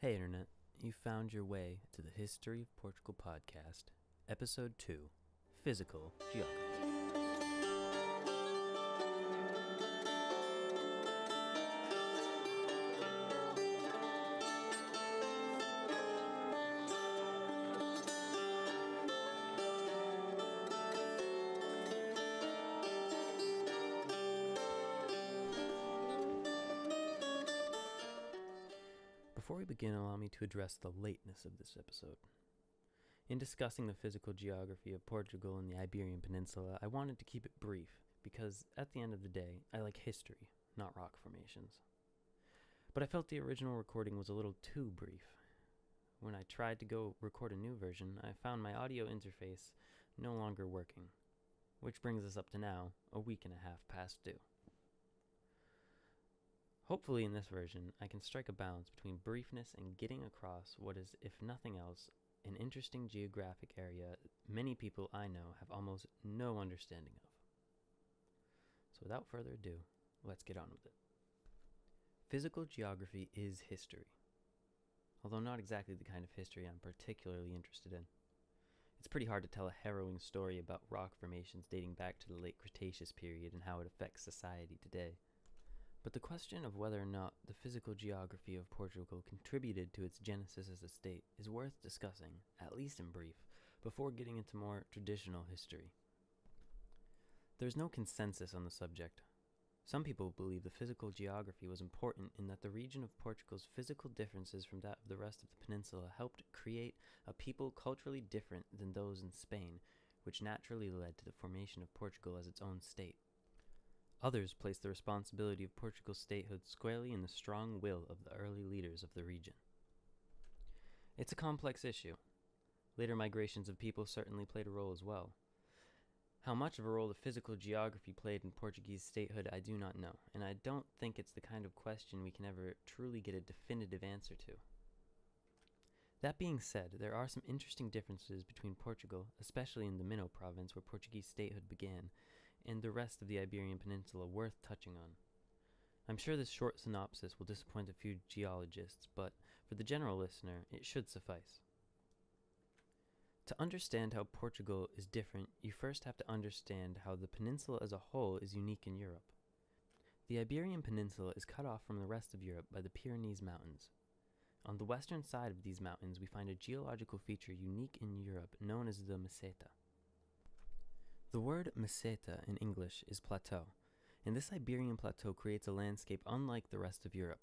Hey Internet, you found your way to the History of Portugal podcast, Episode 2, Physical Geography. Before we begin, allow me to address the lateness of this episode. In discussing the physical geography of Portugal and the Iberian Peninsula, I wanted to keep it brief because, at the end of the day, I like history, not rock formations. But I felt the original recording was a little too brief. When I tried to go record a new version, I found my audio interface no longer working, which brings us up to now, a week and a half past due. Hopefully in this version, I can strike a balance between briefness and getting across what is, if nothing else, an interesting geographic area many people I know have almost no understanding of. So without further ado, let's get on with it. Physical geography is history, although not exactly the kind of history I'm particularly interested in. It's pretty hard to tell a harrowing story about rock formations dating back to the late Cretaceous period and how it affects society today. But the question of whether or not the physical geography of Portugal contributed to its genesis as a state is worth discussing, at least in brief, before getting into more traditional history. There is no consensus on the subject. Some people believe the physical geography was important in that the region of Portugal's physical differences from that of the rest of the peninsula helped create a people culturally different than those in Spain, which naturally led to the formation of Portugal as its own state. Others place the responsibility of Portugal's statehood squarely in the strong will of the early leaders of the region. It's a complex issue. Later migrations of people certainly played a role as well. How much of a role the physical geography played in Portuguese statehood I do not know, and I don't think it's the kind of question we can ever truly get a definitive answer to. That being said, there are some interesting differences between Portugal, especially in the Minho province where Portuguese statehood began, and the rest of the Iberian Peninsula worth touching on. I'm sure this short synopsis will disappoint a few geologists, but for the general listener, it should suffice. To understand how Portugal is different, you first have to understand how the peninsula as a whole is unique in Europe. The Iberian Peninsula is cut off from the rest of Europe by the Pyrenees Mountains. On the western side of these mountains, we find a geological feature unique in Europe known as the meseta. The word meseta in English is plateau, and this Iberian plateau creates a landscape unlike the rest of Europe.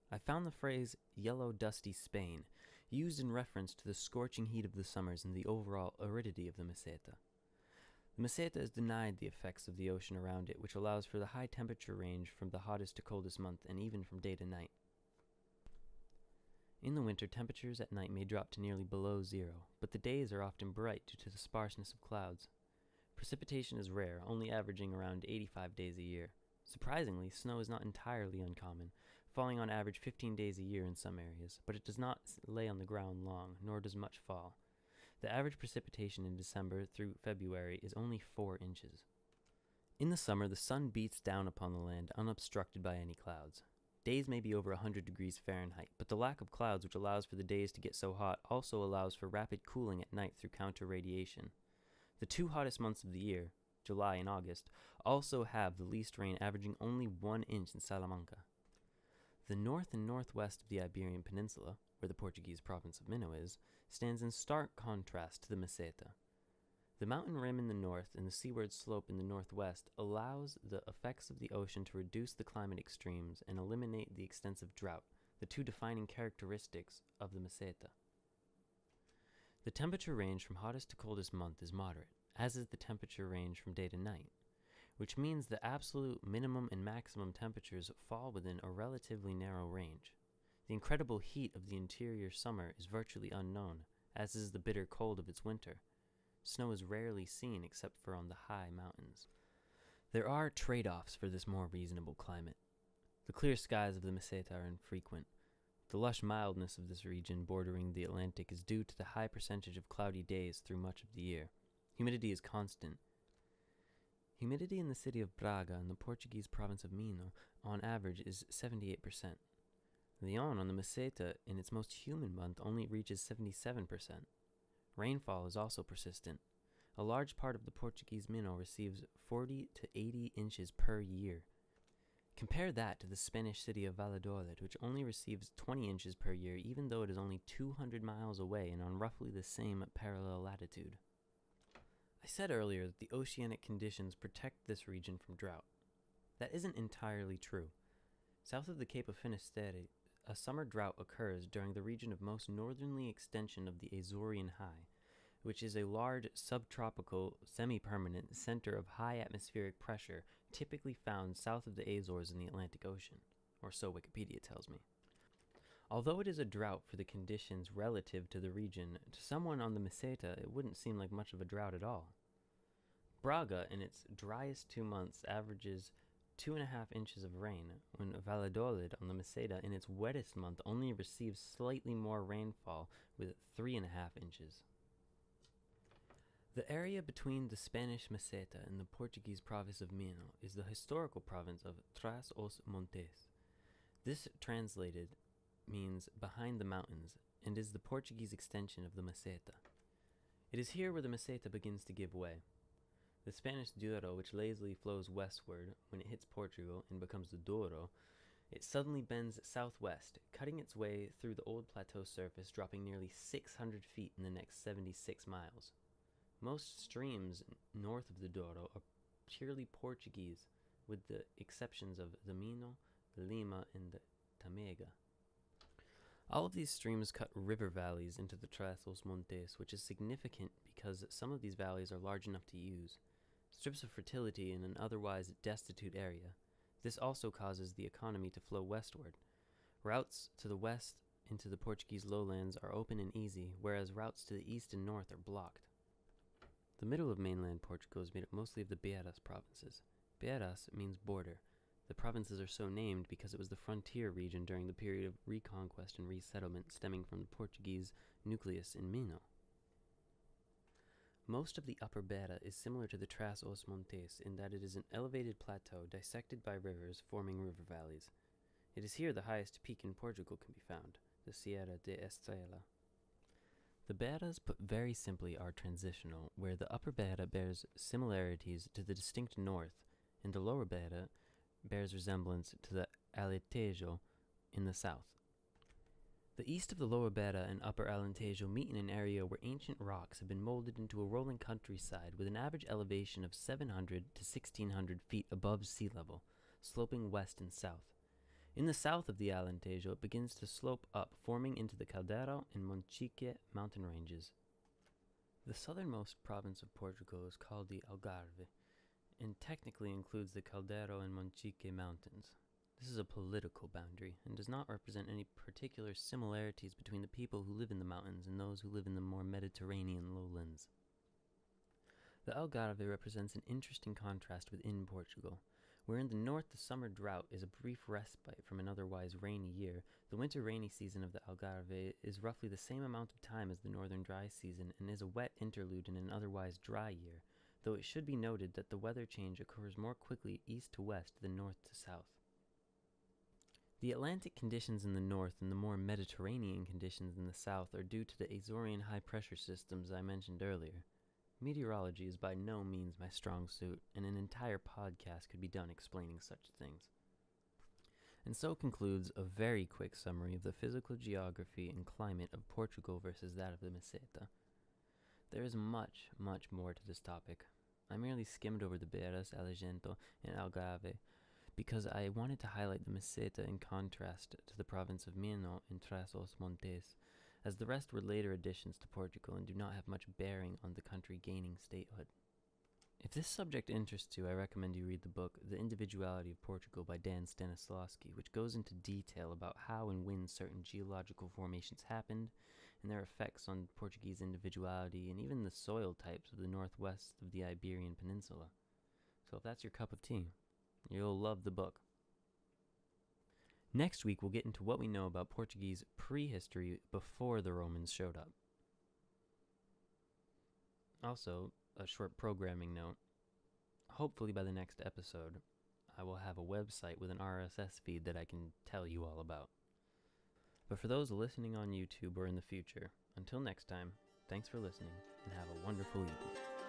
I found the phrase yellow dusty Spain used in reference to the scorching heat of the summers and the overall aridity of the meseta. The meseta is denied the effects of the ocean around it, which allows for the high temperature range from the hottest to coldest month and even from day to night. In the winter, temperatures at night may drop to nearly below zero, but the days are often bright due to the sparseness of clouds. Precipitation is rare, only averaging around 85 days a year. Surprisingly, snow is not entirely uncommon, falling on average 15 days a year in some areas, but it does not lay on the ground long, nor does much fall. The average precipitation in December through February is only 4 inches. In the summer, the sun beats down upon the land unobstructed by any clouds. Days may be over 100 degrees Fahrenheit, but the lack of clouds which allows for the days to get so hot also allows for rapid cooling at night through counter-radiation. The two hottest months of the year, July and August, also have the least rain, averaging only 1 inch in Salamanca. The north and northwest of the Iberian Peninsula, where the Portuguese province of Minho is, stands in stark contrast to the meseta. The mountain rim in the north and the seaward slope in the northwest allows the effects of the ocean to reduce the climate extremes and eliminate the extensive drought, the two defining characteristics of the meseta. The temperature range from hottest to coldest month is moderate, as is the temperature range from day to night, which means the absolute minimum and maximum temperatures fall within a relatively narrow range. The incredible heat of the interior summer is virtually unknown, as is the bitter cold of its winter. Snow is rarely seen except for on the high mountains. There are trade-offs for this more reasonable climate. The clear skies of the meseta are infrequent. The lush mildness of this region bordering the Atlantic is due to the high percentage of cloudy days through much of the year. Humidity is constant. Humidity in the city of Braga in the Portuguese province of Minho, on average, is 78%. Leon on the Meseta in its most humid month only reaches 77%. Rainfall is also persistent. A large part of the Portuguese Minho receives 40 to 80 inches per year. Compare that to the Spanish city of Valladolid, which only receives 20 inches per year, even though it is only 200 miles away and on roughly the same parallel latitude. I said earlier that the oceanic conditions protect this region from drought. That isn't entirely true. South of the Cape of Finisterre, a summer drought occurs during the region of most northerly extension of the Azorian High, which is a large subtropical, semi-permanent center of high atmospheric pressure typically found south of the Azores in the Atlantic Ocean, or so Wikipedia tells me. Although it is a drought for the conditions relative to the region, to someone on the Meseta it wouldn't seem like much of a drought at all. Braga, in its driest 2 months, averages 2.5 inches of rain, when Valladolid on the Meseta in its wettest month only receives slightly more rainfall with 3.5 inches. The area between the Spanish Meseta and the Portuguese province of Minho is the historical province of Trás-os-Montes. This translated means behind the mountains and is the Portuguese extension of the Meseta. It is here where the Meseta begins to give way. The Spanish Douro, which lazily flows westward when it hits Portugal and becomes the Douro, it suddenly bends southwest, cutting its way through the old plateau surface, dropping nearly 600 feet in the next 76 miles. Most streams north of the Douro are purely Portuguese, with the exceptions of the Minho, the Lima, and the Tamega. All of these streams cut river valleys into the Trás-os-Montes, which is significant because some of these valleys are large enough to use. Strips of fertility in an otherwise destitute area. This also causes the economy to flow westward. Routes to the west into the Portuguese lowlands are open and easy, whereas routes to the east and north are blocked. The middle of mainland Portugal is made up mostly of the Beiras provinces. Beiras means border. The provinces are so named because it was the frontier region during the period of reconquest and resettlement stemming from the Portuguese nucleus in Minho. Most of the Upper Beira is similar to the Trás-os-Montes in that it is an elevated plateau dissected by rivers forming river valleys. It is here the highest peak in Portugal can be found, the Sierra de Estrela. The Beiras, put very simply, are transitional, where the Upper Beira bears similarities to the distinct north, and the Lower Beira bears resemblance to the Alentejo in the south. The east of the Lower Beira and Upper Alentejo meet in an area where ancient rocks have been molded into a rolling countryside with an average elevation of 700 to 1,600 feet above sea level, sloping west and south. In the south of the Alentejo, it begins to slope up, forming into the Caldeirão and Monchique mountain ranges. The southernmost province of Portugal is called the Algarve, and technically includes the Caldeirão and Monchique mountains. This is a political boundary, and does not represent any particular similarities between the people who live in the mountains and those who live in the more Mediterranean lowlands. The Algarve represents an interesting contrast within Portugal. Where in the north the summer drought is a brief respite from an otherwise rainy year, the winter rainy season of the Algarve is roughly the same amount of time as the northern dry season and is a wet interlude in an otherwise dry year, though it should be noted that the weather change occurs more quickly east to west than north to south. The Atlantic conditions in the north and the more Mediterranean conditions in the south are due to the Azorian high-pressure systems I mentioned earlier. Meteorology is by no means my strong suit, and an entire podcast could be done explaining such things. And so concludes a very quick summary of the physical geography and climate of Portugal versus that of the Meseta. There is much, much more to this topic. I merely skimmed over the Beiras, Alejandro, and Algarve because I wanted to highlight the Meseta in contrast to the province of Minho and Trás-os-Montes, as the rest were later additions to Portugal and do not have much bearing on the country gaining statehood. If this subject interests you, I recommend you read the book The Individuality of Portugal by Dan Stanislavski, which goes into detail about how and when certain geological formations happened and their effects on Portuguese individuality and even the soil types of the northwest of the Iberian Peninsula. So if that's your cup of tea, you'll love the book. Next week, we'll get into what we know about Portuguese prehistory before the Romans showed up. Also, a short programming note. Hopefully by the next episode, I will have a website with an RSS feed that I can tell you all about. But for those listening on YouTube or in the future, until next time, thanks for listening and have a wonderful evening.